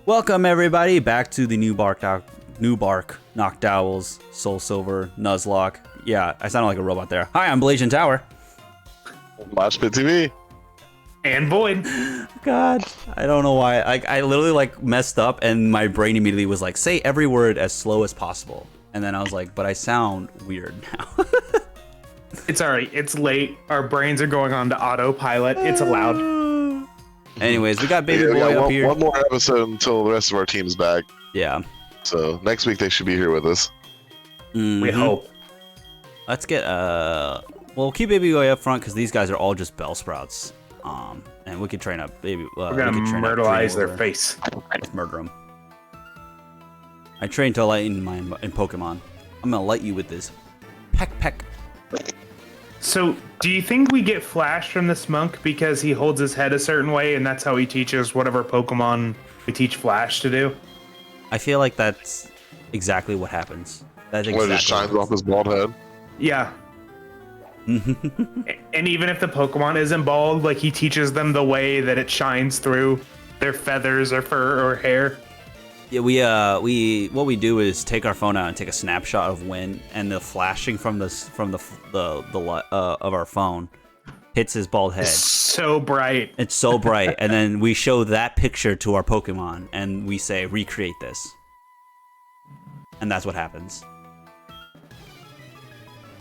Welcome everybody back to the new bark Noctowls, Soulsilver, Nuzlocke. Yeah, I sounded like a robot there. Hi, I'm Blasian Tower. Lashpit TV. And Void. God, I don't know why. I literally messed up and my brain immediately was like, say every word as slow as possible. And then I was like, but I sound weird now. It's alright. It's late. Our brains are going on to autopilot. It's allowed. Anyways, we got Baby Boy up here. One more episode until the rest of our team's back. Yeah. So next week they should be here with us. We hope. Let's get we'll keep Baby Boy up front because these guys are all just bell sprouts. And we could train up Baby. We're gonna murderize their face. Let's murder them. I trained to light in Pokemon. I'm gonna light you with this peck. So, do you think we get Flash from this monk because he holds his head a certain way and that's how he teaches whatever Pokemon we teach Flash to do? I feel like that's exactly what happens. That's What, it just shines off his bald head? Yeah. And even if the Pokemon isn't bald, like he teaches them the way that it shines through their feathers or fur or hair. Yeah, what we do is take our phone out and take a snapshot of when, and the flashing from the of our phone hits his bald head. It's so bright. It's so bright, and then we show that picture to our Pokemon, and we say recreate this, and that's what happens.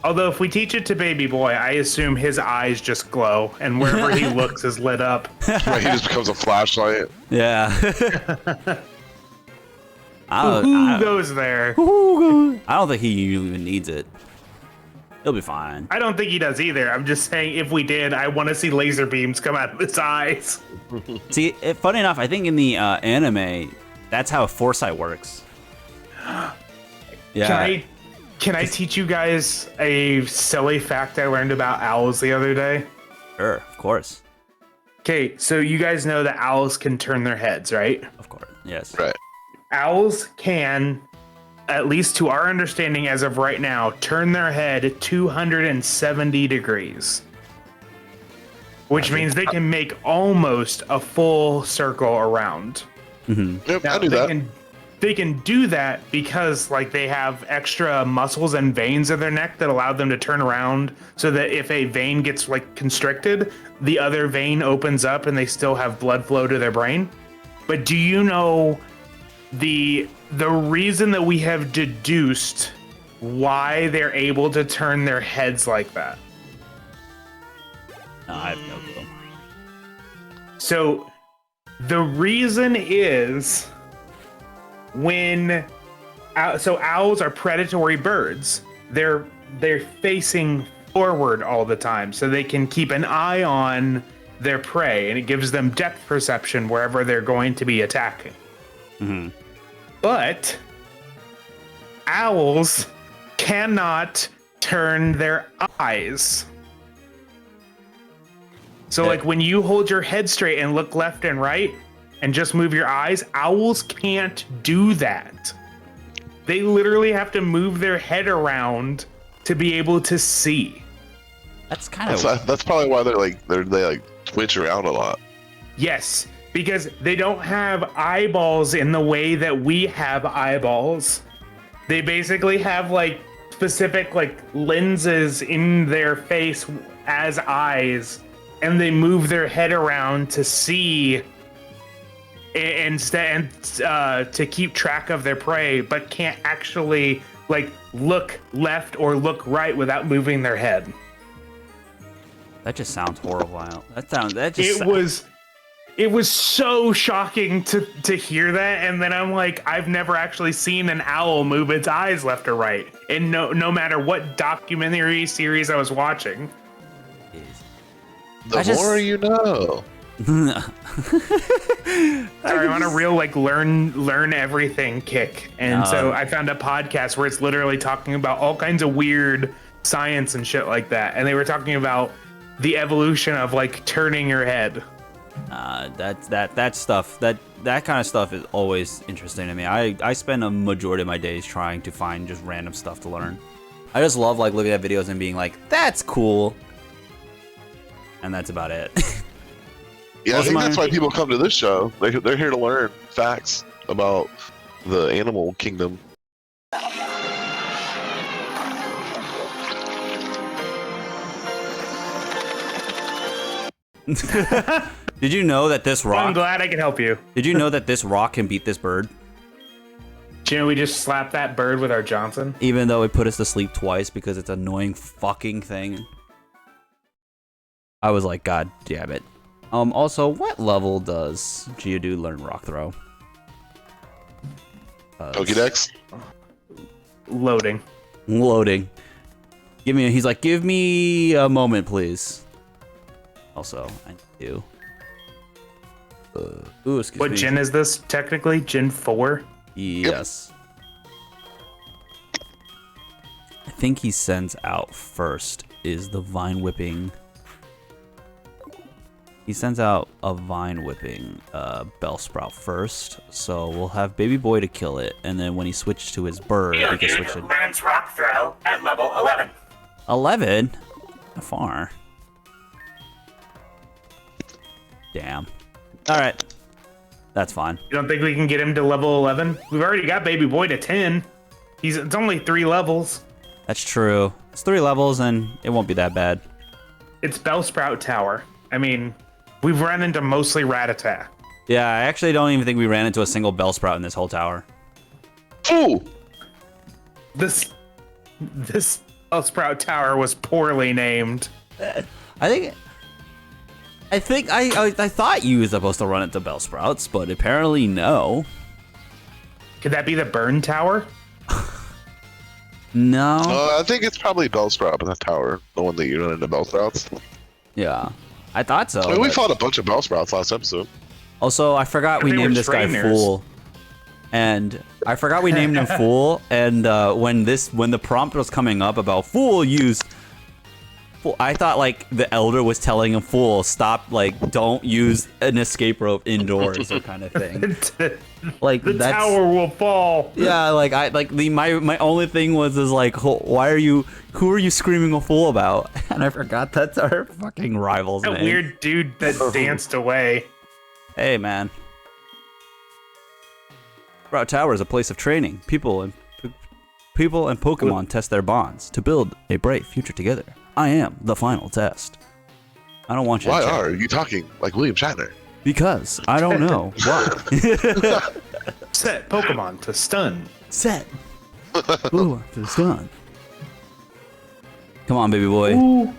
Although if we teach it to Baby Boy, I assume his eyes just glow, and wherever he looks is lit up. Right, he just becomes a flashlight. Yeah. Who goes there? I don't think he even needs it. He'll be fine. I don't think he does either. I'm just saying, if we did, I want to see laser beams come out of his eyes. See, funny enough, I think in the anime, that's how foresight works. Yeah. Can I teach you guys a silly fact I learned about owls the other day? Sure, of course. Okay, so you guys know that owls can turn their heads, right? Of course, yes. Right. Owls can, at least to our understanding as of right now, turn their head 270 degrees. Which means they can make almost a full circle around. Mm-hmm. Yep, Now, I do that. They can do that because they have extra muscles and veins in their neck that allow them to turn around so that if a vein gets constricted, the other vein opens up and they still have blood flow to their brain. But do you know the reason that we have deduced why they're able to turn their heads like that? No, I have no clue. So the reason is owls are predatory birds. They're facing forward all the time, so they can keep an eye on their prey, and it gives them depth perception wherever they're going to be attacking. Mm-hmm. But owls cannot turn their eyes. So when you hold your head straight and look left and right and just move your eyes, owls can't do that. They literally have to move their head around to be able to see. That's kind of That's probably why they twitch around a lot. Yes, because they don't have eyeballs in the way that we have eyeballs. They basically have specific lenses in their face as eyes, and they move their head around to see and to keep track of their prey, but can't actually look left or look right without moving their head. that just sounds horrible. It was so shocking to hear that, and then I'm I've never actually seen an owl move its eyes left or right, and no matter what documentary series I was watching. The more you know. Sorry, I'm on a real learn everything kick, and so I found a podcast where it's literally talking about all kinds of weird science and shit like that, and they were talking about the evolution of turning your head. That stuff, that kind of stuff is always interesting to me. I spend a majority of my days trying to find just random stuff to learn. I just love looking at videos and being that's cool, and that's about it. Yeah, I think that's why people come to this show. They're here to learn facts. about the animal kingdom. Did you know that this I'm rock? glad I can help you. Did you know that this rock can beat this bird? Do you know we just slapped that bird with our Johnson? Even though it put us to sleep twice because it's an annoying fucking thing. I was like, God damn it. Also, what level does Geodude learn Rock Throw? Pokédex? Loading. Loading. He's like, give me a moment, please. Also, I do. Ooh, excuse What me. gen is this technically? Gen 4? Yes. I think he sends out first is the Vine Whipping. He sends out a Vine Whipping Bellsprout first, so we'll have Baby Boy to kill it, and then when he switches to his bird, he can switch it. Learns Rock Throw at level 11. 11? How far? Damn. Alright. That's fine. You don't think we can get him to level 11? We've already got Baby Boy to 10. It's only 3 levels. That's true. It's 3 levels, and it won't be that bad. It's Bellsprout Tower. I mean, we've run into mostly Rattata. Yeah, I actually don't even think we ran into a single Bellsprout in this whole tower. Ooh! This Bellsprout Tower was poorly named. I thought you were supposed to run into Bellsprouts, but apparently no. Could that be the Burn Tower? No. I think it's probably Bellsprout in that tower, the one that you run into Bellsprouts. Yeah, I thought so. I mean, we but- fought a bunch of Bellsprouts last episode. Also, I forgot we They were named this guy trainers. Fool. And I forgot we named him Fool. And when the prompt was coming up about Fool, I thought like the elder was telling him, Fool, stop, like, don't use an escape rope indoors or kind of thing. Like The that's, tower will fall. yeah, like my only thing was like, who are you screaming a fool about? And I forgot that's our fucking rival's That name. weird dude that danced away. Hey man. Sprout Tower is a place of training. People and Pokemon test their bonds to build a bright future together. I am the final test. I don't want you Why to check. are you talking like William Shatner? Because I don't know why. Set Pokemon to stun. Set. Blue to the sun. Come on, baby boy. Ooh.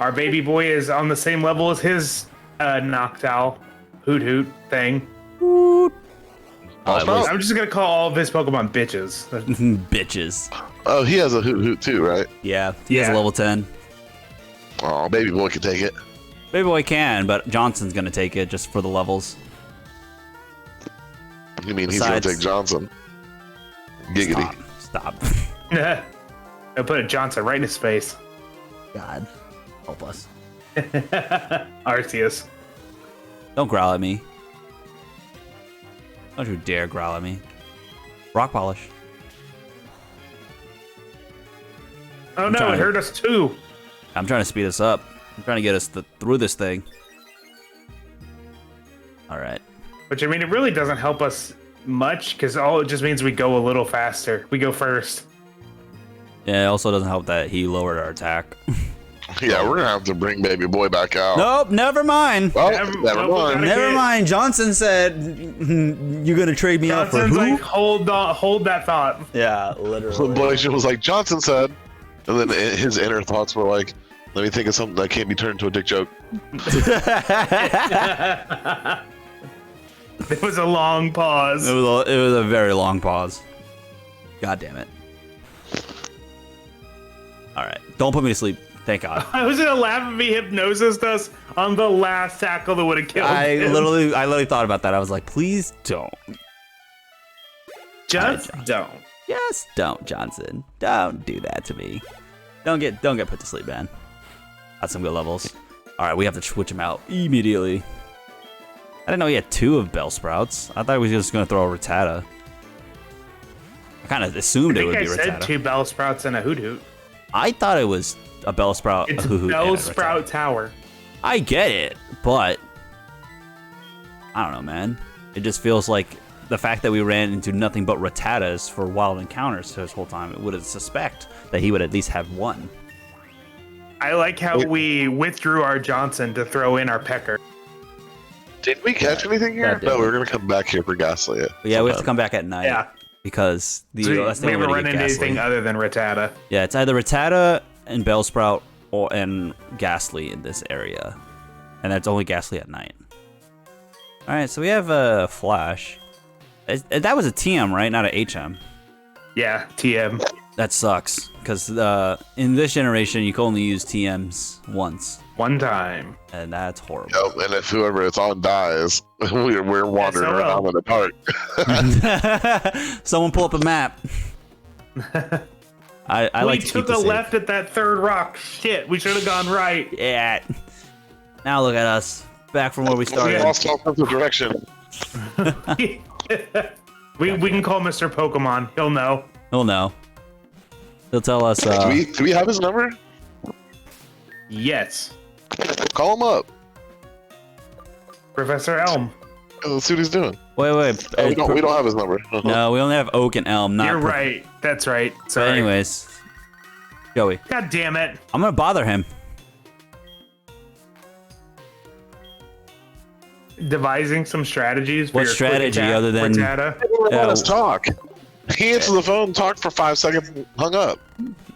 Our baby boy is on the same level as his Noctowl Hoot Hoot thing. Bellsprout? I'm just gonna call all of his Pokemon bitches. Bitches. Oh, he has a Hoot Hoot too, right? Yeah, he has a Yeah. level 10. Oh, baby boy can take it. Baby boy can, but Johnson's gonna take it just for the levels. You mean he's gonna Besides- take Johnson? Giggity. Stop. I put a Johnson right in his face. God, help us. Arceus. Don't growl at me. Don't you dare growl at me. Rock polish. Oh no, trying it to- hurt us too. I'm trying to speed us up. I'm trying to get us through this thing. All right. Which I mean, it really doesn't help us much because all it just means we go a little faster. We go first. Yeah, it also doesn't help that he lowered our attack. Yeah, we're gonna have to bring baby boy back out. Nope, never mind. Oh, Never- never nope, we mind. gotta- Never mind. Johnson said you're gonna trade me out for Johnson's who? like, hold that thought. Yeah, The literally. boy was like, Johnson said, and then his inner thoughts were like, let me think of something that can't be turned into a dick joke. It was a long pause. It was a very long pause. God damn it. All right, don't put me to sleep. Thank God. I was gonna laugh if he hypnosised us on the last tackle that would have killed I him. literally thought about that. I was like, please don't. Just don't. Yes, don't, Johnson. Don't do that to me. Don't get put to sleep, man. That's some good levels. All right, we have to switch him out immediately. I didn't know he had 2 of Bellsprouts. I thought he was just gonna throw a Rattata. I kind of assumed I it would think be I said Rattata. 2 Bellsprouts and a Hoot Hoot. I thought it was a Bellsprout. It's a Hoo-Hoo, and a Bellsprout Rattata. Tower. I get it, but I don't know, man. It just feels like the fact that we ran into nothing but Rattatas for wild encounters this whole time, it would have suspect that he would at least have one. I like how we withdrew our Johnson to throw in our Pecker. Did we catch anything here? that did. No, we were gonna come back here for Ghastly. But yeah, we have to come back at night. Yeah. Because that's the we only haven't way to run get into Ghastly. anything other than Rattata. Yeah, it's either Rattata and Bellsprout and Ghastly in this area. And that's only Ghastly at night. Alright, so we have a Flash. That was a TM, right? Not an HM. Yeah, TM. That sucks. Because in this generation, you can only use TMs once. One time. And that's horrible. Yep, and if whoever it's on dies, we're wandering around in the park. Someone pull up a map. I We like to keep took this a safe. left at that third rock. Shit, we should have gone right. Yeah. Now look at us. Back from where we We started. lost all sense of direction. we can call Mr. Pokemon. He'll know. He'll know. He'll tell us. Do we have his number? Yes. Call him up. Professor Elm. Let's see what he's doing. Wait. Oh, we don't have his number. No, we only have Oak and Elm. Not You're right. That's right. But Sorry. anyways, Joey, God damn it. I'm gonna bother him. Devising some strategies for What your strategy quick attack other than- Rattata. Let us talk. He answered the phone, talked for 5 seconds, and hung up.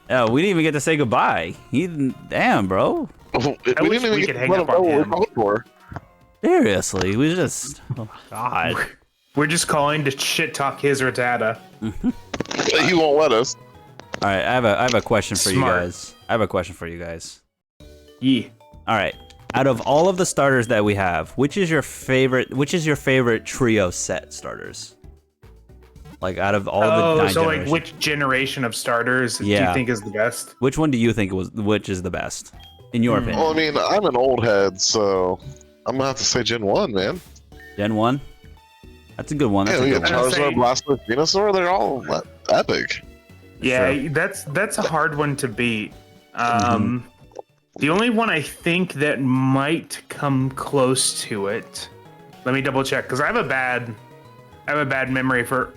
Oh, we didn't even get to say goodbye. He didn't. Damn, bro. We wish didn't even we get could to hang let up him know on what we're him. calling for. Seriously, we just. Oh God. We're just calling to shit talk his Rattata. He won't let us. All right, I have a question for you Smart. guys. I have a question for you guys. Yeah. All right. Out of all of the starters that we have, which is your favorite? Which is your favorite trio set starters? Like out of all the Oh, 9 so like generations. which generation of starters do Yeah. you think is the best? Which one do you think which is the best, in your opinion? Well, I mean, I'm an old head, so I'm gonna have to say Gen 1, man. Gen 1? That's a good one. That's Yeah, a we good got one. I'd say- Charizard, Blastoise, Venusaur. They're all epic. Yeah, Sure. that's a hard one to beat. Mm-hmm. The only one I think that might come close to it. Let me double check because I have a bad memory for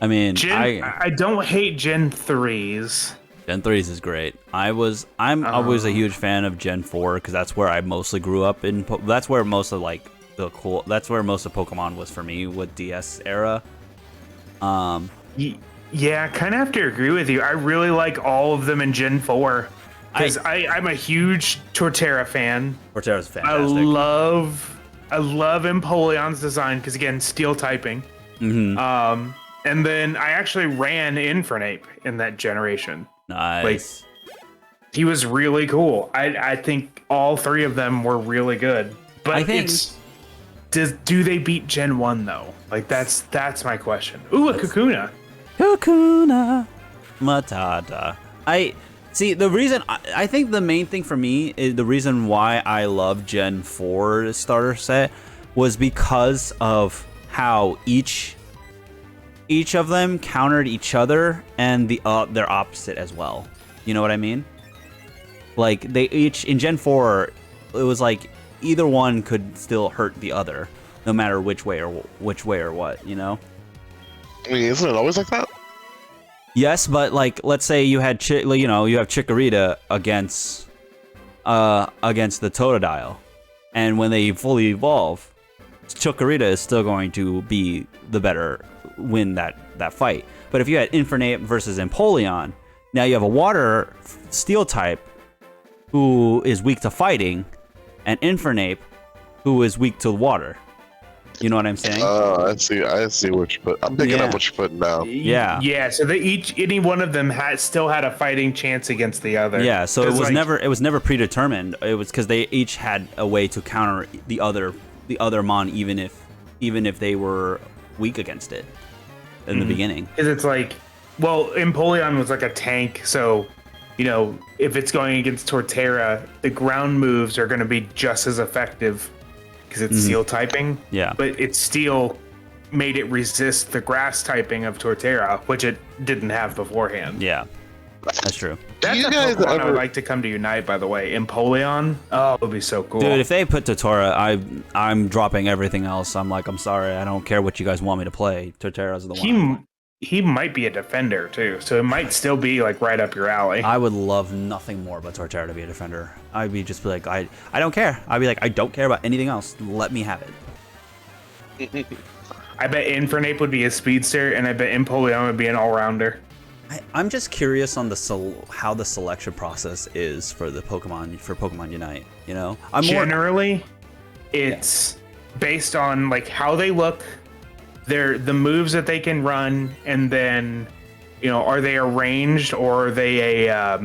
I mean, Gen. I don't hate Gen 3s. Gen 3s is great. I'm always a huge fan of Gen 4 because that's where I mostly grew up in. That's where most of like that's where most of Pokemon was for me with DS era. Yeah, I kind of have to agree with you. I really like all of them in Gen 4 because I'm a huge Torterra fan. Torterra's I fantastic. love Empoleon's design because again, steel typing. Mm-hmm. And then I actually ran Infernape in that generation. Nice. He was really cool. I think all 3 of them were really good. But I think- do they beat Gen 1 though? Like that's my question. Ooh, a Kakuna. Kakuna Matata. I see the reason. I think the main thing for me is the reason why I love Gen 4 starter set was because of how each of them countered each other and their opposite as well. You know what I mean? Like they each in Gen 4, it was like either one could still hurt the other, no matter which way or what. You know? I mean, isn't it always like that? Yes, but like let's say you had you have Chikorita against the Totodile, and when they fully evolve, Chikorita is still going to be the better win that fight. But if you had Infernape versus Empoleon, now you have a water steel type who is weak to fighting, and Infernape who is weak to water. You know what I'm saying? I see what you put. I'm picking up what you're putting down. Yeah. Yeah, so any one of them still had a fighting chance against the other. Yeah, so it 'Cause, was like, never predetermined. It was because they each had a way to counter the other mon, even if they were weak against it in the beginning. Because it's like, well, Empoleon was like a tank, so if it's going against Torterra, the ground moves are going to be just as effective because it's steel typing. Yeah. But it still made it resist the grass typing of Torterra, which it didn't have beforehand. Yeah. That's true. That's you a guys Pokemon I ever- would like to come to Unite, by the way. Empoleon. Oh, it would be so cool. Dude, if they put Torterra, I'm dropping everything else. I'm sorry, I don't care what you guys want me to play. Torterra's the one. He might be a defender too, so it might still be like right up your alley. I would love nothing more but Torterra to be a defender. I'd be just be like, I don't care. I'd be like, I don't care about anything else. Let me have it. I bet Infernape would be a speedster, and I bet Empoleon would be an all-rounder. I'm just curious on how the selection process is for Pokemon Unite. You know, Generally, it's based on like how they look, the moves that they can run, and then are they a ranged or are they a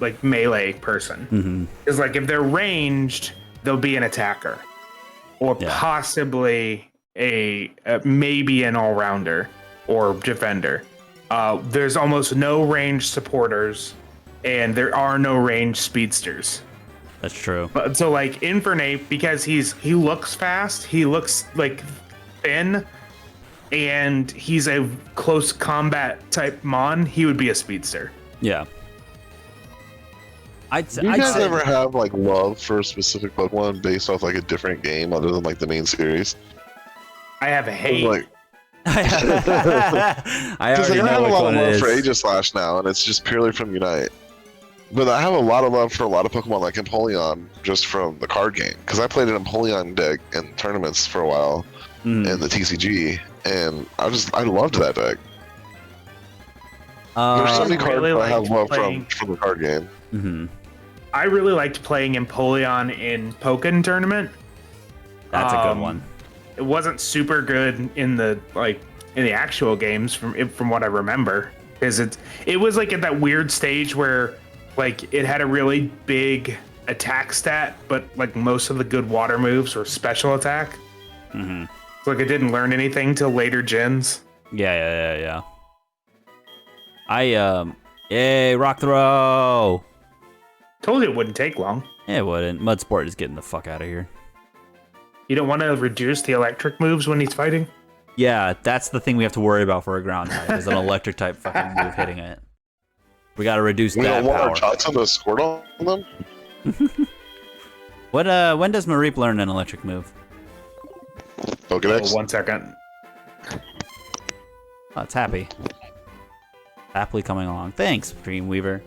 like melee person? Because like if they're ranged, they'll be an attacker, or possibly a maybe an all-rounder or defender. There's almost no ranged supporters, and there are no ranged speedsters. That's true. But so like Infernape, because he looks fast, he looks like thin, and he's a close combat type mon, he would be a speedster. Yeah. Do you guys ever have like love for a specific Pokemon based off like a different game other than like the main series? I have a hate. Like, I because already I have know a which lot of one it love is. for Aegislash now, and it's just purely from Unite. But I have a lot of love for a lot of Pokemon like Empoleon just from the card game. Because I played an Empoleon deck in tournaments for a while in the TCG, and I loved that deck. There's so many cards really that I have liked love playing- from the card game. I really liked playing Empoleon in Pokken tournament. That's a good one. It wasn't super good in the actual games from what I remember, because it was like at that weird stage where like it had a really big attack stat, but like most of the good water moves were special attack. So like it didn't learn anything till later gens. Yeah. Yay, rock throw. Told you it wouldn't take long. Yeah, it wouldn't. Mudsport is getting the fuck out of here. You don't want to reduce the electric moves when he's fighting? Yeah, that's the thing we have to worry about for a ground type, is an electric type fucking move hitting it. We gotta reduce We that don't want power. our Johto to squirt on them. When does Mareep learn an electric move? Pokedex. 1 second. Oh, it's happy. Happily coming along. Thanks, Dreamweaver.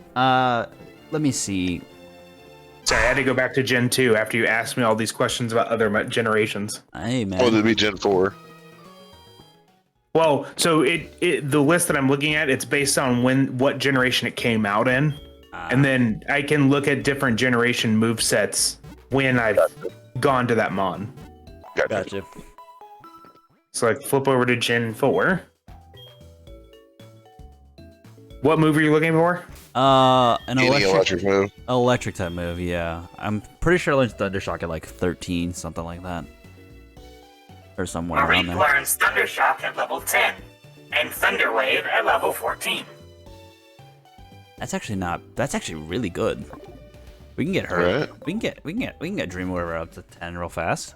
Let me see. Sorry, I had to go back to Gen 2 after you asked me all these questions about other generations. Hey, man. Oh, it'd be Gen 4. Well, so the list that I'm looking at, it's based on what generation it came out in. And then I can look at different generation move sets when I've gone to that mon. Gotcha. So like flip over to Gen 4. What move are you looking for? An Any electric move. electric type move, yeah. I'm pretty sure I learned Thundershock at like 13, something like that. Or somewhere around Mareep there. learns Thundershock at level 10, and Thunder Wave at level 14. That's actually really good. We can get her. Right. We can get Dreamweaver up to 10 real fast.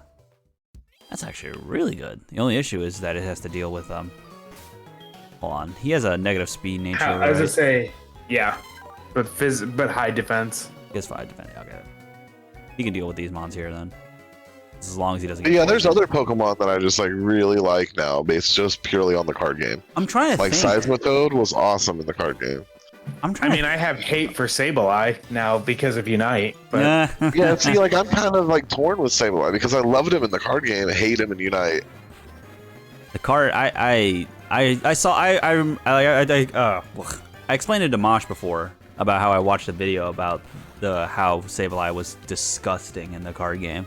That's actually really good. The only issue is that it has to deal with hold on. He has a negative speed nature, I was right? gonna say, yeah, but high defense. He has 5 defense. I'll get it. He can deal with these mons here then. As long as he doesn't get Yeah, there's poisoned. other Pokemon that I just like really like now, based just purely on the card game. I'm trying to Like think. Seismitoad was awesome in the card game. I'm I trying mean, I have hate for Sableye now because of Unite, but Yeah, see, like I'm kind of like torn with Sableye because I loved him in the card game, and hate him in Unite. the card I explained it to Mosh before about how I watched a video about how Sableye was disgusting in the card game.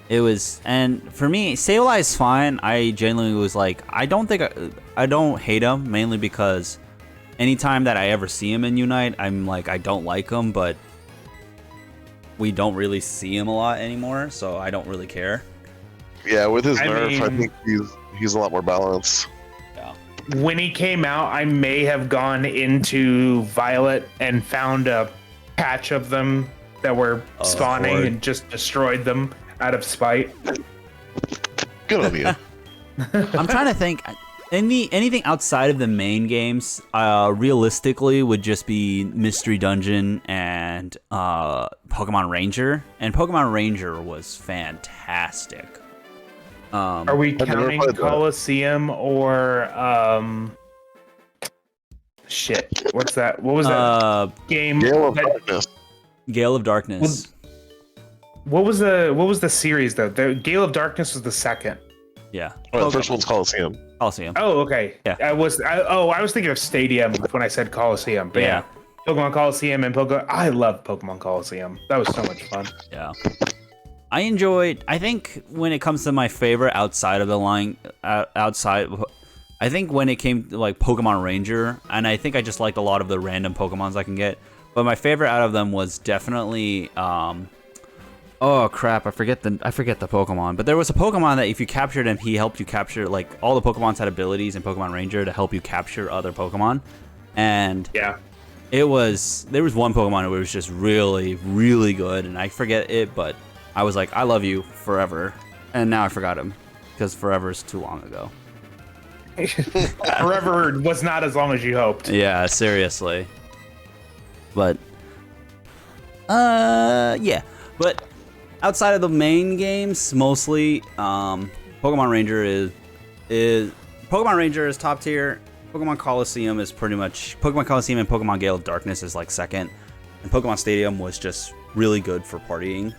It was, and for me, Sableye is fine. I genuinely was like, I don't hate him, mainly because anytime that I ever see him in Unite, I'm like, I don't like him, but we don't really see him a lot anymore, so I don't really care. Yeah, with his I nerf, I mean- think he's a lot more balanced. when he came out, I may have gone into Violet and found a patch of them that were spawning Horde. and just destroyed them out of spite. Good on you. I'm trying to think. anything outside of the main games, realistically, would just be Mystery Dungeon and Pokemon Ranger. And Pokemon Ranger was fantastic. Are we counting Coliseum or shit? What's that? What was that game? Gale of Darkness. Gale of Darkness. What was the series though? The Gale of Darkness was the second. Yeah. Oh, the first one's Coliseum. Coliseum. Oh, okay. Yeah. I was thinking of Stadium when I said Coliseum. But yeah. Pokemon Coliseum and I love Pokemon Coliseum. That was so much fun. Yeah. I think when it comes to my favorite outside of the line, I think when it came to like Pokemon Ranger, and I think I just liked a lot of the random Pokemons I can get, but my favorite out of them was definitely, oh crap, I forget the Pokemon, but there was a Pokemon that if you captured him, he helped you capture, like all the Pokemons had abilities in Pokemon Ranger to help you capture other Pokemon, and yeah. there was one Pokemon that was just really, really good, and I forget it, but I was like, I love you forever, and now I forgot him because forever is too long ago. Forever was not as long as you hoped. Yeah, seriously. But yeah. But outside of the main games, mostly Pokemon Ranger is top tier. Pokemon Coliseum is pretty much Pokemon Coliseum, and Pokemon Gale of Darkness is like second. And Pokemon Stadium was just really good for partying,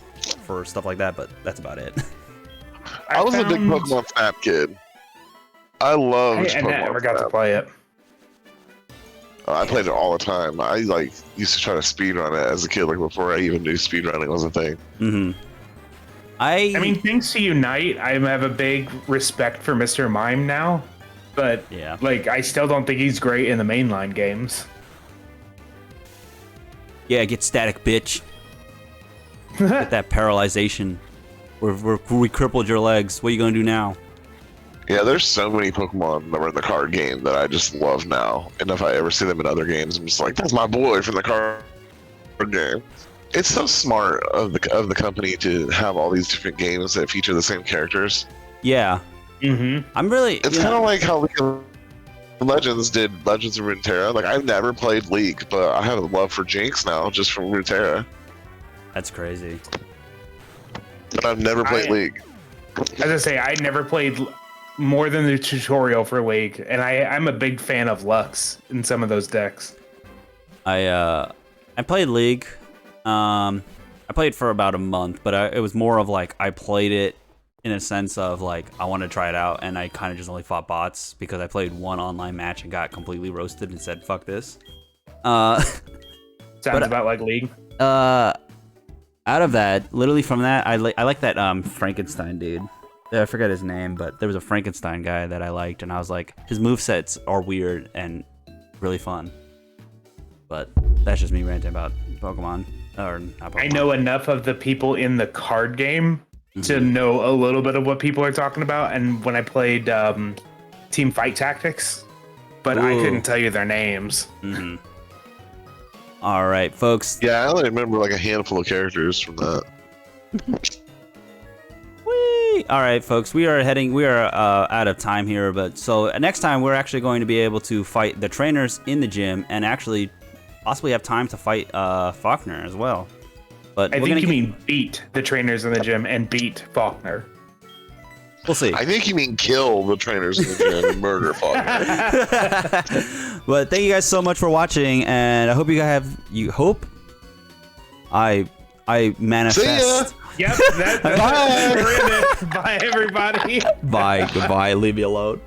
for stuff like that, but that's about it. I was a big Pokemon Snap kid. I loved Pokemon I never got to play it. I played it all the time. I used to try to speedrun it as a kid, like before I even knew speedrunning was a thing. Mm-hmm. I mean, thanks to Unite, I have a big respect for Mr. Mime now, but yeah, like I still don't think he's great in the mainline games. Yeah, get static, bitch. Get that paralyzation. We crippled your legs. What are you gonna do now? Yeah, there's so many Pokemon that were in the card game that I just love now. And if I ever see them in other games, I'm just like, that's my boy from the card game. It's so smart of the company to have all these different games that feature the same characters. Yeah. Mm-hmm. I'm really... It's kind of like how League of Legends did Legends of Runeterra. Like, I've never played League, but I have a love for Jinx now, just from Runeterra. That's crazy. But I've never played League. As I say, I never played more than the tutorial for League, and I'm a big fan of Lux in some of those decks. I played League. I played for about a month, but it was more of like I played it in a sense of like I want to try it out, and I kind of just only fought bots because I played one online match and got completely roasted and said fuck this. Sounds about like League. Out of that, literally from that, I like that Frankenstein dude. I forget his name, but there was a Frankenstein guy that I liked, and I was like, his movesets are weird and really fun. But that's just me ranting about Pokemon. Or not Pokemon. I know enough of the people in the card game to know a little bit of what people are talking about, and when I played Team Fight Tactics, but I couldn't tell you their names. Mm-hmm. All right, folks. Yeah, I only remember like a handful of characters from that. All right, folks, we are out of time here, but so next time we're actually going to be able to fight the trainers in the gym and actually possibly have time to fight Faulkner as well. But I think you mean beat the trainers in the gym and beat Faulkner. We'll see. I think you mean kill the trainers in the gym and murder Faulkner. But thank you guys so much for watching, and I hope I manifest. Yep. Bye. Bye, everybody. Bye. Goodbye. Leave me alone.